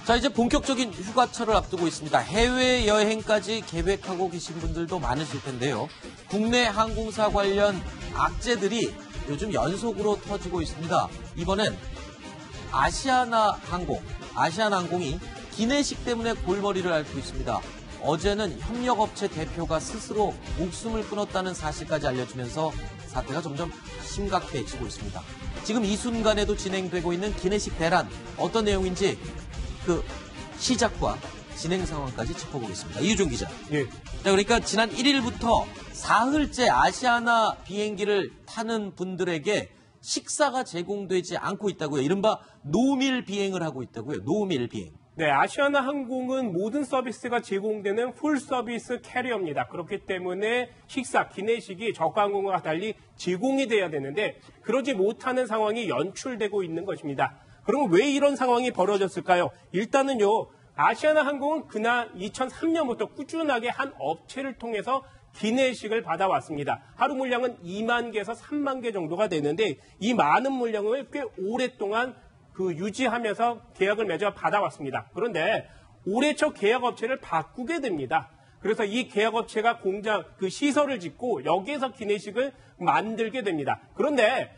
자, 이제 본격적인 휴가철을 앞두고 있습니다. 해외여행까지 계획하고 계신 분들도 많으실 텐데요. 국내 항공사 관련 악재들이 요즘 연속으로 터지고 있습니다. 이번엔 아시아나항공이 기내식 때문에 골머리를 앓고 있습니다. 어제는 협력업체 대표가 스스로 목숨을 끊었다는 사실까지 알려지면서 사태가 점점 심각해지고 있습니다. 지금 이 순간에도 진행되고 있는 기내식 대란, 어떤 내용인지 그 시작과 진행 상황까지 짚어보겠습니다. 이유종 기자. 예. 자, 그러니까 지난 1일부터 사흘째 아시아나 비행기를 타는 분들에게 식사가 제공되지 않고 있다고요. 이른바 노밀 비행을 하고 있다고요. 노밀 비행. 네, 아시아나 항공은 모든 서비스가 제공되는 풀 서비스 캐리어입니다. 그렇기 때문에 식사, 기내식이 저가항공과 달리 제공이 돼야 되는데 그러지 못하는 상황이 연출되고 있는 것입니다. 그러면 왜 이런 상황이 벌어졌을까요? 일단은요, 아시아나 항공은 그날 2003년부터 꾸준하게 한 업체를 통해서 기내식을 받아왔습니다. 하루 물량은 2만 개에서 3만 개 정도가 되는데 이 많은 물량을 꽤 오랫동안 유지하면서 계약을 맺어 받아왔습니다. 그런데 올해 초 계약업체를 바꾸게 됩니다. 그래서 이 계약업체가 공장, 시설을 짓고 여기에서 기내식을 만들게 됩니다. 그런데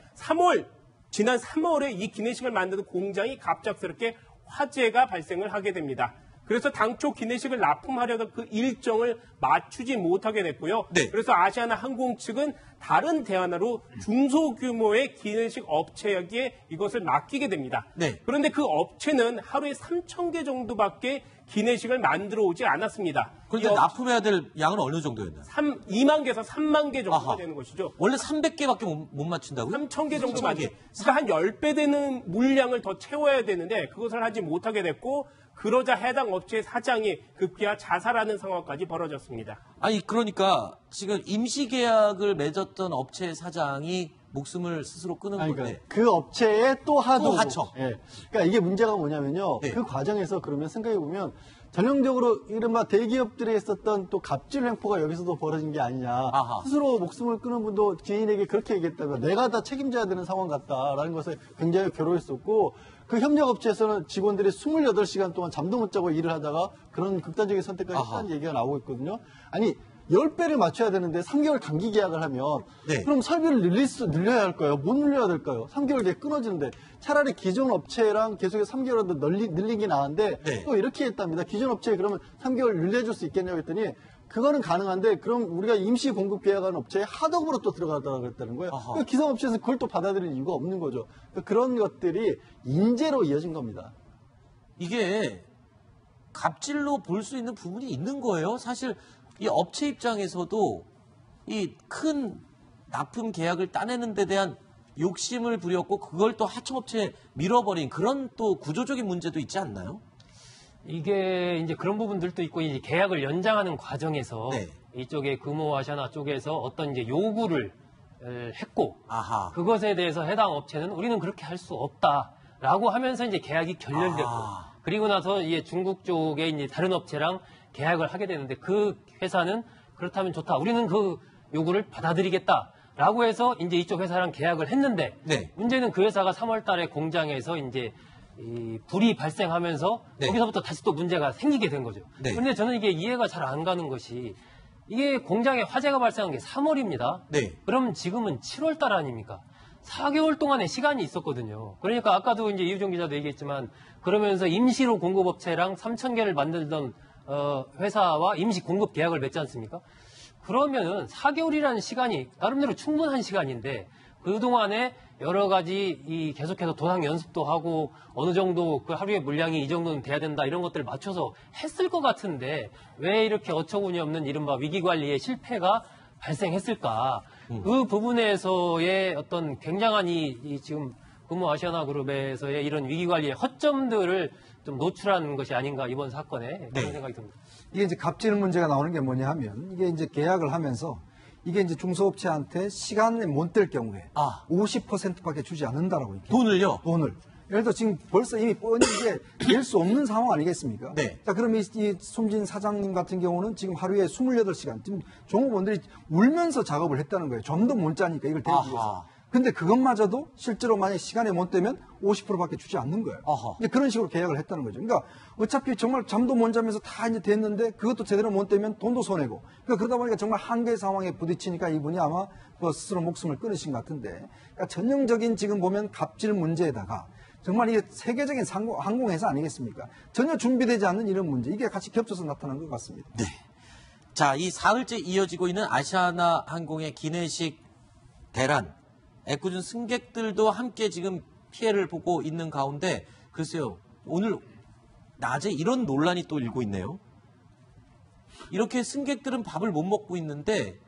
지난 3월에 이 기내식을 만드는 공장이 갑작스럽게 화재가 발생을 하게 됩니다. 그래서 당초 기내식을 납품하려던 그 일정을 맞추지 못하게 됐고요. 네. 그래서 아시아나 항공 측은 다른 대안으로 중소규모의 기내식 업체에게 이것을 맡기게 됩니다. 네. 그런데 그 업체는 하루에 3,000개 정도밖에 기내식을 만들어 오지 않았습니다. 그런데 납품해야 될 양은 어느 정도였나요? 2만 개에서 3만 개 정도가 아하. 되는 것이죠. 원래 300개밖에 못 맞춘다고요? 3,000개 정도만. 3,000개. 그러니까 한 10배 되는 물량을 더 채워야 되는데 그것을 하지 못하게 됐고 그러자 해당 업체의 사장이 급기야 자살하는 상황까지 벌어졌습니다. 아니, 그러니까 지금 임시 계약을 맺었던 업체의 사장이 목숨을 스스로 끊은 건데. 그러니까 그 업체에 또 하청. 예. 그러니까 이게 문제가 뭐냐면요. 네. 그 과정에서 그러면 생각해 보면 전형적으로 이른바 대기업들이 했었던 또 갑질 횡포가 여기서도 벌어진 게 아니냐. 아하. 스스로 목숨을 끊은 분도 지인에게 그렇게 얘기했다면 내가 다 책임져야 되는 상황 같다라는 것에 굉장히 괴로웠었고 그 협력업체에서는 직원들이 28시간 동안 잠도 못 자고 일을 하다가 그런 극단적인 선택까지 했다는 얘기가 나오고 있거든요. 아니 10배를 맞춰야 되는데 3개월 단기 계약을 하면 네. 그럼 설비를 늘려야 할까요? 못 늘려야 될까요? 3개월 뒤에 끊어지는데 차라리 기존 업체랑 계속해서 3개월 더 늘린 게 나은데 네. 또 이렇게 했답니다. 기존 업체에 그러면 3개월 늘려줄 수 있겠냐고 했더니 그거는 가능한데 그럼 우리가 임시 공급 계약하는 업체에 하덕으로 또 들어가더라고 그랬다는 거예요. 그러니까 기성업체에서 그걸 또 받아들일 이유가 없는 거죠. 그러니까 그런 것들이 인재로 이어진 겁니다. 이게 갑질로 볼 수 있는 부분이 있는 거예요. 사실 이 업체 입장에서도 이 큰 납품 계약을 따내는 데 대한 욕심을 부렸고 그걸 또 하청업체에 밀어버린 그런 또 구조적인 문제도 있지 않나요? 이게 이제 그런 부분들도 있고 이제 계약을 연장하는 과정에서 네. 이쪽에 금호아시아나 쪽에서 어떤 이제 요구를 했고 아하. 그것에 대해서 해당 업체는 우리는 그렇게 할 수 없다라고 하면서 이제 계약이 결렬됐고 그리고 나서 이제 중국 쪽에 이제 다른 업체랑 계약을 하게 되는데 그 회사는 그렇다면 좋다. 우리는 그 요구를 받아들이겠다라고 해서 이제 이쪽 회사랑 계약을 했는데 네. 문제는 그 회사가 3월 달에 공장에서 이제 이 불이 발생하면서 네. 거기서부터 다시 또 문제가 생기게 된 거죠. 네. 그런데 저는 이게 이해가 잘 안 가는 것이 이게 공장에 화재가 발생한 게 3월입니다. 네. 그럼 지금은 7월 달 아닙니까? 4개월 동안의 시간이 있었거든요. 그러니까 아까도 이제 이유정 기자도 얘기했지만 그러면서 임시로 공급업체랑 3,000개를 만들던 회사와 임시 공급 계약을 맺지 않습니까? 그러면은 4개월이라는 시간이 나름대로 충분한 시간인데 그동안에 여러 가지 계속해서 도상 연습도 하고 어느 정도 그 하루의 물량이 이 정도는 돼야 된다 이런 것들을 맞춰서 했을 것 같은데 왜 이렇게 어처구니 없는 이른바 위기관리의 실패가 발생했을까? 그 부분에서의 어떤 굉장한 지금 금호아시아나 그룹에서의 이런 위기관리의 허점들을 좀 노출한 것이 아닌가 이번 사건에 그런 생각이 듭니다. 이게 이제 갑질 문제가 나오는 게 뭐냐 하면 이게 이제 계약을 하면서 이게 이제 중소업체한테 시간에 못 될 경우에 50%밖에 주지 않는다라고 이렇게. 돈을요? 돈을. 예를 들어 지금 벌써 이미 뻔히 이게 낼 수 없는 상황 아니겠습니까? 네. 자, 그럼 이 숨진 사장님 같은 경우는 지금 하루에 28시간, 지금 종업원들이 울면서 작업을 했다는 거예요. 잠도 못 자니까 이걸 대기 위해서. 근데 그것마저도 실제로 만약 시간에 못 되면 50%밖에 주지 않는 거예요. 어허. 이제 그런 식으로 계약을 했다는 거죠. 그러니까 어차피 정말 잠도 못 자면서 다 이제 됐는데 그것도 제대로 못 되면 돈도 손해고. 그러니까 그러다 보니까 정말 한계 상황에 부딪히니까 이분이 아마 뭐 스스로 목숨을 끊으신 것 같은데. 그러니까 전형적인 지금 보면 갑질 문제에다가 정말 이게 세계적인 항공회사 아니겠습니까? 전혀 준비되지 않는 이런 문제. 이게 같이 겹쳐서 나타난 것 같습니다. 네. 자, 이 사흘째 이어지고 있는 아시아나 항공의 기내식 대란. 애꿎은 승객들도 함께 지금 피해를 보고 있는 가운데 글쎄요. 오늘 낮에 이런 논란이 또 일고 있네요. 이렇게 승객들은 밥을 못 먹고 있는데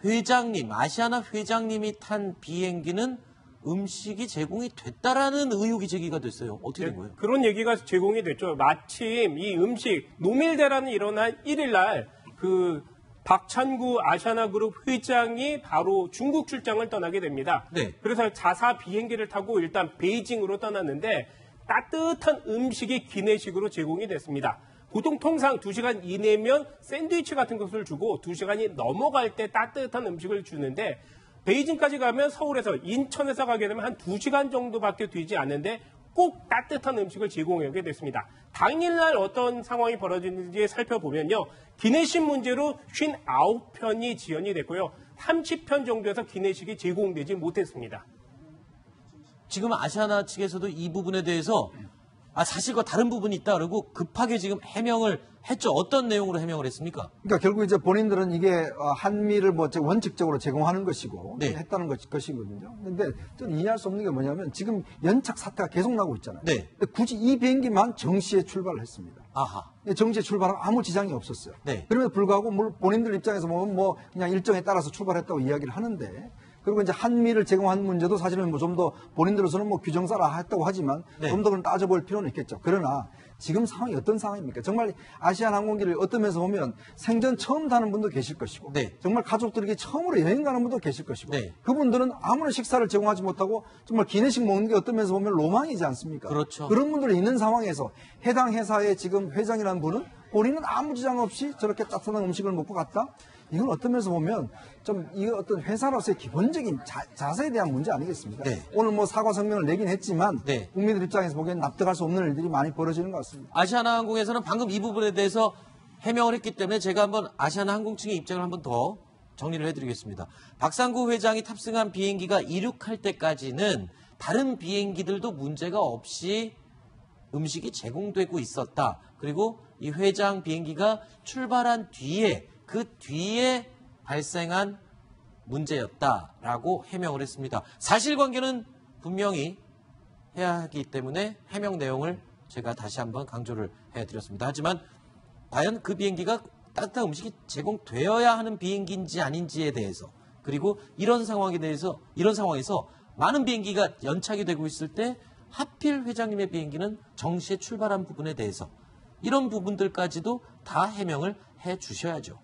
회장님, 아시아나 회장님이 탄 비행기는 음식이 제공이 됐다라는 의혹이 제기가 됐어요. 어떻게 된 거예요? 그런 얘기가 제공이 됐죠. 마침 이 음식 노밀대란이 일어난 1일날 그 박찬구 아시아나그룹 회장이 바로 중국 출장을 떠나게 됩니다. 네. 그래서 자사 비행기를 타고 일단 베이징으로 떠났는데 따뜻한 음식이 기내식으로 제공이 됐습니다. 보통 통상 2시간 이내면 샌드위치 같은 것을 주고 2시간이 넘어갈 때 따뜻한 음식을 주는데 베이징까지 가면 서울에서 인천에서 가게 되면 한 2시간 정도밖에 되지 않는데 꼭 따뜻한 음식을 제공하게 됐습니다. 당일날 어떤 상황이 벌어지는지 살펴보면요. 기내식 문제로 59편이 지연이 됐고요. 30편 정도에서 기내식이 제공되지 못했습니다. 지금 아시아나 측에서도 이 부분에 대해서 사실과 다른 부분이 있다 그러고 급하게 지금 해명을 했죠. 어떤 내용으로 해명을 했습니까? 그러니까 결국 이제 본인들은 이게 한미를 뭐 원칙적으로 제공하는 것이고 네. 했다는 것이거든요. 근데 좀 이해할 수 없는 게 뭐냐면 지금 연착 사태가 계속 나고 있잖아요. 네. 근데 굳이 이 비행기만 정시에 출발을 했습니다. 아하. 정시에 출발하고 아무 지장이 없었어요. 네. 그럼에도 불구하고 본인들 입장에서 보면 뭐 그냥 일정에 따라서 출발했다고 이야기를 하는데 그리고 이제 한미를 제공한 문제도 사실은 뭐 좀 더 본인들로서는 뭐 규정사라 했다고 하지만 네. 좀 더 그런 따져볼 필요는 있겠죠. 그러나 지금 상황이 어떤 상황입니까? 정말 아시안 항공기를 어떤 면에서 보면 생전 처음 타는 분도 계실 것이고 네. 정말 가족들에게 처음으로 여행 가는 분도 계실 것이고 네. 그분들은 아무런 식사를 제공하지 못하고 정말 기내식 먹는 게 어떤 면에서 보면 로망이지 않습니까? 그렇죠. 그런 분들이 있는 상황에서 해당 회사의 지금 회장이라는 분은 본인은 아무 지장 없이 저렇게 따뜻한 음식을 먹고 갔다? 이건 어떤 면에서 보면 좀 이거 어떤 회사로서의 기본적인 자세에 대한 문제 아니겠습니까? 네. 오늘 뭐 사과 성명을 내긴 했지만 네. 국민들 입장에서 보기엔 납득할 수 없는 일들이 많이 벌어지는 것 같습니다. 아시아나 항공에서는 방금 이 부분에 대해서 해명을 했기 때문에 제가 한번 아시아나 항공 측의 입장을 한번 더 정리를 해드리겠습니다. 박상구 회장이 탑승한 비행기가 이륙할 때까지는 다른 비행기들도 문제가 없이 음식이 제공되고 있었다. 그리고 이 회장 비행기가 출발한 뒤에 그 뒤에 발생한 문제였다라고 해명을 했습니다. 사실관계는 분명히 해야 하기 때문에 해명 내용을 제가 다시 한번 강조를 해드렸습니다. 하지만 과연 그 비행기가 따뜻한 음식이 제공되어야 하는 비행기인지 아닌지에 대해서 그리고 이런 상황에서 많은 비행기가 연착이 되고 있을 때 하필 회장님의 비행기는 정시에 출발한 부분에 대해서 이런 부분들까지도 다 해명을 해 주셔야죠.